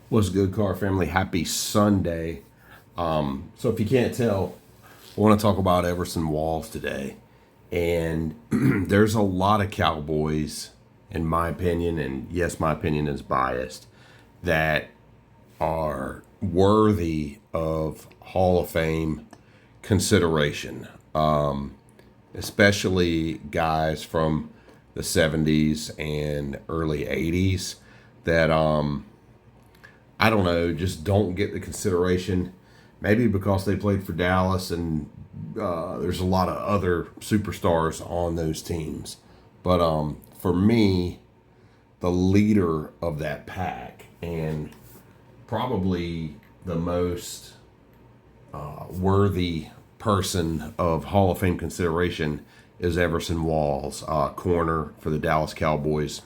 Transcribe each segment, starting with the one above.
What's good, car family? Happy Sunday. So if you can't tell, I want to talk about Everson Walls today. And there's a lot of Cowboys, in my opinion, and yes, my opinion is biased, that are worthy of Hall of Fame consideration, especially guys from the 70s and early 80s that I don't know, just don't get the consideration. Maybe because they played for Dallas and there's a lot of other superstars on those teams. But for me, the leader of that pack and probably the most worthy person of Hall of Fame consideration is Everson Walls, corner for the Dallas Cowboys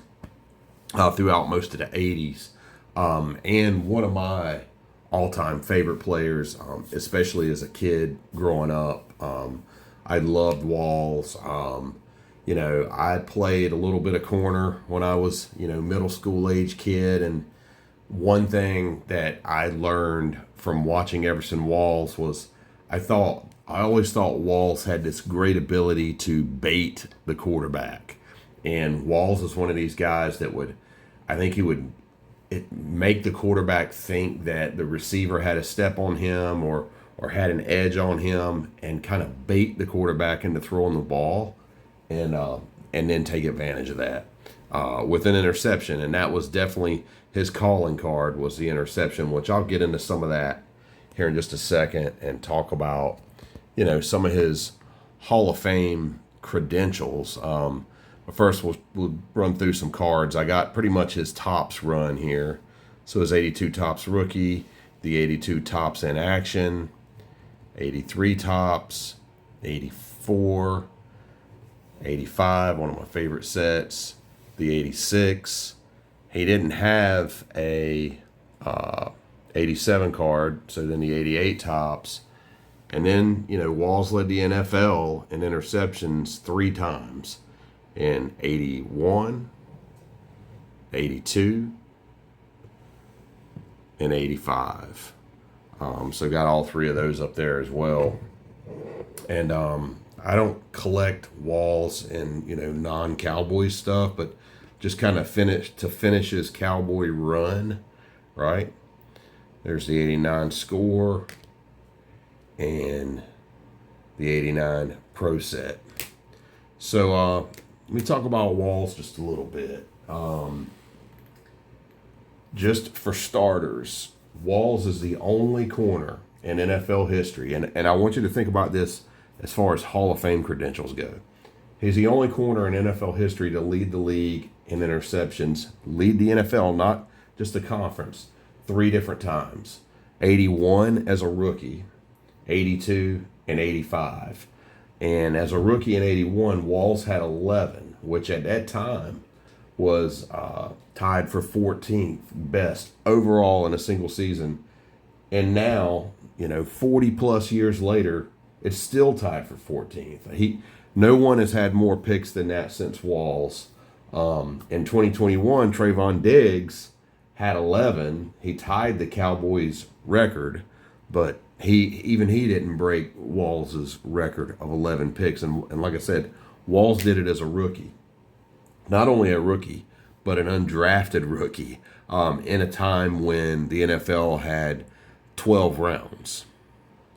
throughout most of the 80s. And one of my all-time favorite players, especially as a kid growing up. I loved Walls. I played a little bit of corner when I was, middle school age kid. And one thing that I learned from watching Everson Walls was I always thought Walls had this great ability to bait the quarterback. And Walls is one of these guys that I think he would make the quarterback think that the receiver had a step on him or had an edge on him and kind of bait the quarterback into throwing the ball and then take advantage of that with an interception. And that was definitely his calling card, was the interception, which I'll get into some of that here in just a second and talk about, some of his Hall of Fame credentials. But first, we'll run through some cards. I got pretty much his tops run here. So his 82 tops rookie, the 82 tops in action, 83 tops, 84, 85, one of my favorite sets, the 86. He didn't have a 87 card, so then the 88 tops. And then, Walls led the NFL in interceptions 3 times. In 81, 82, and 85. So got all 3 of those up there as well. And I don't collect Walls and, non-Cowboy stuff, but just kind of finish his Cowboy run, right? There's the 89 score and the 89 pro set. So, let me talk about Walls just a little bit. Just for starters, Walls is the only corner in NFL history, and I want you to think about this as far as Hall of Fame credentials go. He's the only corner in NFL history to lead the league in interceptions, lead the NFL, not just the conference, 3 different times. 81 as a rookie, 82, and 85. And as a rookie in 81, Walls had 11, which at that time was tied for 14th best overall in a single season. And now, 40 plus years later, it's still tied for 14th. No one has had more picks than that since Walls. In 2021, Trayvon Diggs had 11. He tied the Cowboys record, but he didn't break Walls' record of 11 picks. And like I said, Walls did it as a rookie. Not only a rookie, but an undrafted rookie in a time when the NFL had 12 rounds.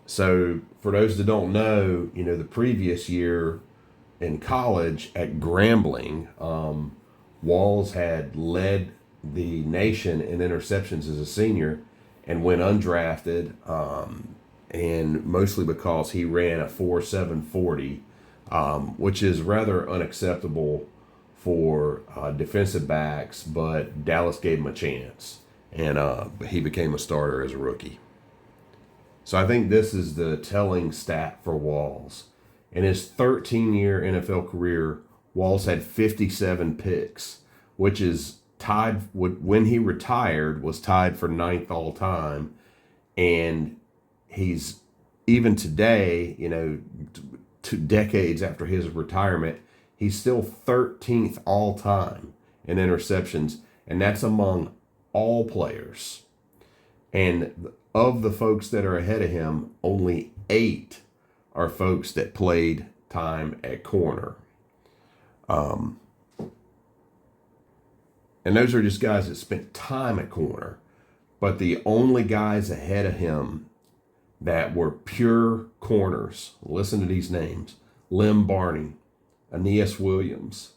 So for those that don't know, the previous year in college at Grambling, Walls had led the nation in interceptions as a senior and went undrafted, and mostly because he ran a 4.7 40, which is rather unacceptable for defensive backs, but Dallas gave him a chance, and he became a starter as a rookie. So I think this is the telling stat for Walls. In his 13-year NFL career, Walls had 57 picks, which is tied when he retired, was tied for 9th all time. And he's, even today, 2 decades after his retirement, he's still 13th all time in interceptions. And that's among all players. And of the folks that are ahead of him, only 8 are folks that played time at corner. And those are just guys that spent time at corner. But the only guys ahead of him that were pure corners, listen to these names: Lem Barney, Aeneas Williams,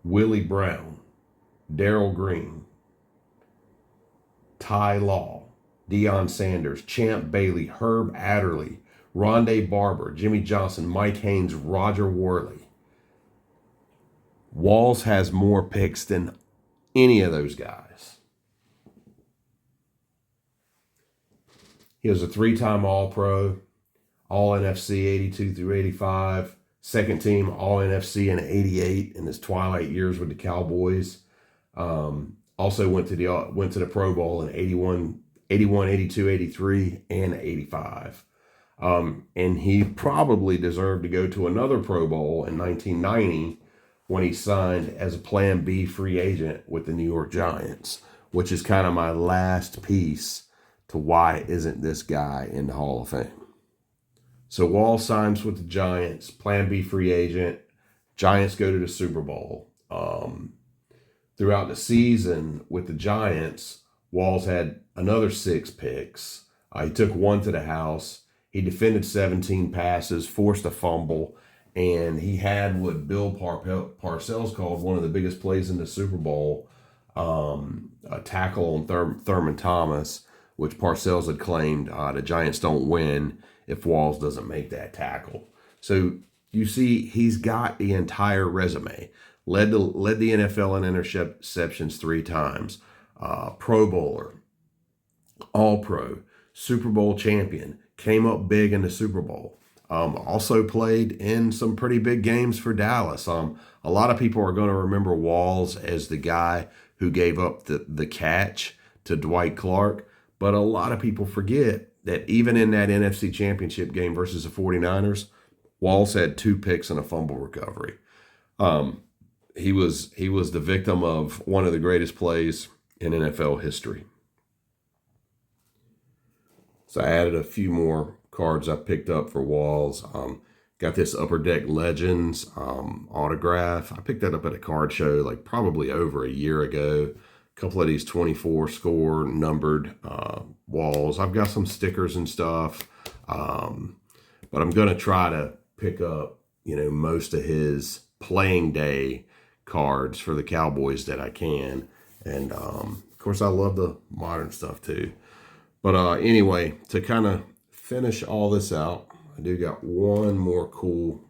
Willie Brown, Darrell Green, Ty Law, Deion Sanders, Champ Bailey, Herb Adderley, Rondé Barber, Jimmy Johnson, Mike Haynes, Roger Worley. Walls has more picks than any of those guys. He was a 3-time All-Pro, All-NFC 82 through 85, second team All-NFC in 88 in his twilight years with the Cowboys. Also went to the Pro Bowl in 81, 82, 83, and 85. And he probably deserved to go to another Pro Bowl in 1990 when he signed as a Plan B free agent with the New York Giants, which is kind of my last piece to why isn't this guy in the Hall of Fame. So Wall signs with the Giants, Plan B free agent. Giants go to the Super Bowl. Throughout the season with the Giants, Walls had another 6 picks. He took 1 to the house. He defended 17 passes, forced a fumble, and he had what Bill Parcells called one of the biggest plays in the Super Bowl, a tackle on Thurman Thomas, which Parcells had claimed the Giants don't win if Walls doesn't make that tackle. So you see, he's got the entire resume. Led the NFL in interceptions 3 times. Pro Bowler, All-Pro, Super Bowl champion, came up big in the Super Bowl. Also played in some pretty big games for Dallas. A lot of people are going to remember Walls as the guy who gave up the catch to Dwight Clark. But a lot of people forget that even in that NFC Championship game versus the 49ers, Walls had 2 picks and a fumble recovery. He was the victim of one of the greatest plays in NFL history. So I added a few more cards I picked up for Walls. Got this Upper Deck Legends autograph. I picked that up at a card show like probably over a year ago. A couple of these 24 score numbered Walls. I've got some stickers and stuff, but I'm going to try to pick up, most of his playing day cards for the Cowboys that I can. And of course, I love the modern stuff too. But anyway, to kind of finish all this out, I do got one more cool,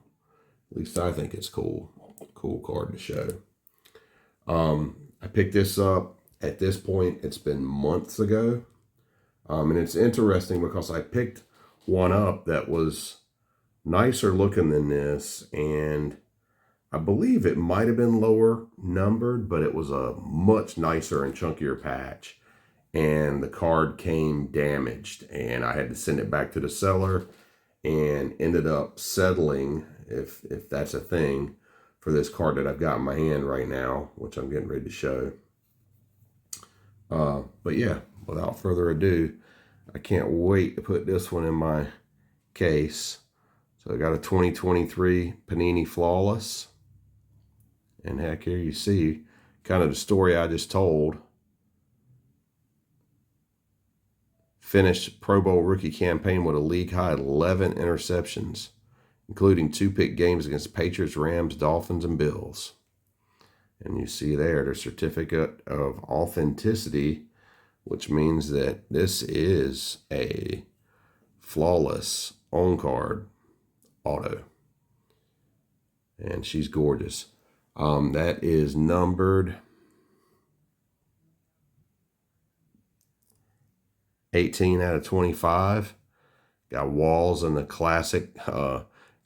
at least I think it's cool card to show. I picked this up at this point. It's been months ago. And it's interesting because I picked one up that was nicer looking than this. And I believe it might have been lower numbered, but it was a much nicer and chunkier patch. And the card came damaged. And I had to send it back to the seller and ended up settling, if that's a thing, for this card that I've got in my hand right now, which I'm getting ready to show. But yeah, without further ado, I can't wait to put this one in my case. So I got a 2023 Panini Flawless. And heck, here you see kind of the story I just told. Finished Pro Bowl rookie campaign with a league-high 11 interceptions, including 2 pick games against Patriots, Rams, Dolphins, and Bills. And you see there the certificate of authenticity, which means that this is a flawless on-card auto. And she's gorgeous. That is numbered 18 out of 25. Got Walls in the classic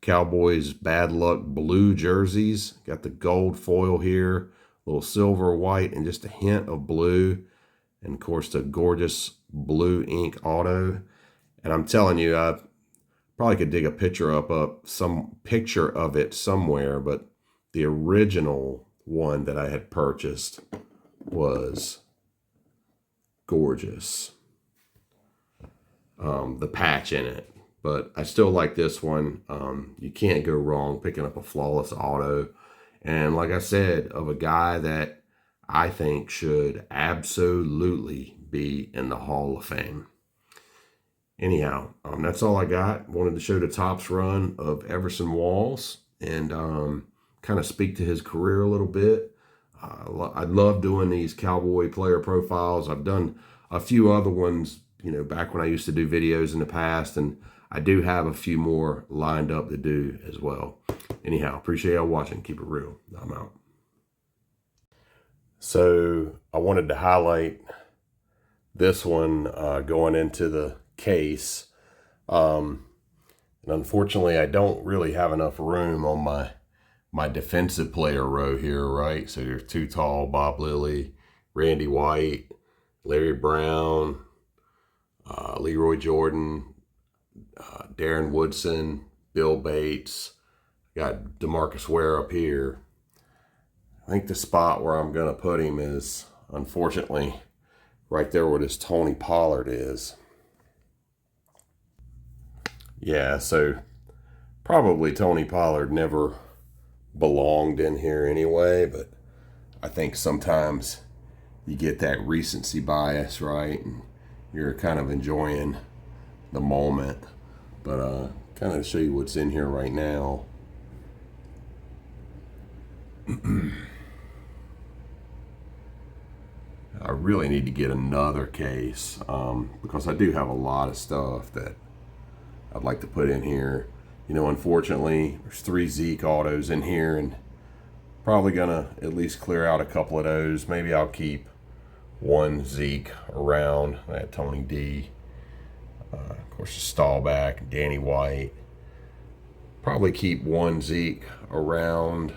Cowboys bad luck blue jerseys. Got the gold foil here, a little silver, white, and just a hint of blue. And of course the gorgeous blue ink auto. And I'm telling you, I probably could dig a picture some picture of it somewhere, but the original one that I had purchased was gorgeous. the patch in it. But I still like this one. You can't go wrong picking up a flawless auto. And like I said, of a guy that I think should absolutely be in the Hall of Fame. Anyhow, that's all I got. Wanted to show the Topps run of Everson Walls and kind of speak to his career a little bit. I love doing these Cowboy player profiles. I've done a few other ones, back when I used to do videos in the past, and I do have a few more lined up to do as well. Anyhow, appreciate y'all watching. Keep it real. I'm out. So I wanted to highlight this one going into the case. And unfortunately, I don't really have enough room on my defensive player row here, right? So there's Too Tall, Bob Lilly, Randy White, Larry Brown, Leroy Jordan, Darren Woodson, Bill Bates. Got DeMarcus Ware up here. I think the spot where I'm going to put him is, unfortunately, right there where this Tony Pollard is. Yeah, so probably Tony Pollard never belonged in here anyway, but I think sometimes you get that recency bias, right? And you're kind of enjoying the moment. But kind of show you what's in here right now. I really need to get another case because I do have a lot of stuff that I'd like to put in here. Unfortunately, there's 3 Zeke autos in here, and probably gonna at least clear out a couple of those. Maybe I'll keep 1 Zeke around. That Tony D. Of course, Staubach, Danny White. Probably keep 1 Zeke around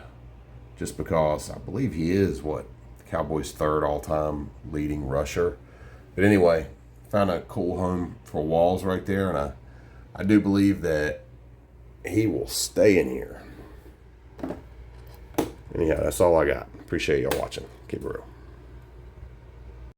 just because I believe he is the Cowboys' 3rd all-time leading rusher. But anyway, found a cool home for Walls right there, and I do believe that he will stay in here. Anyhow, that's all I got. Appreciate y'all watching. Keep it real.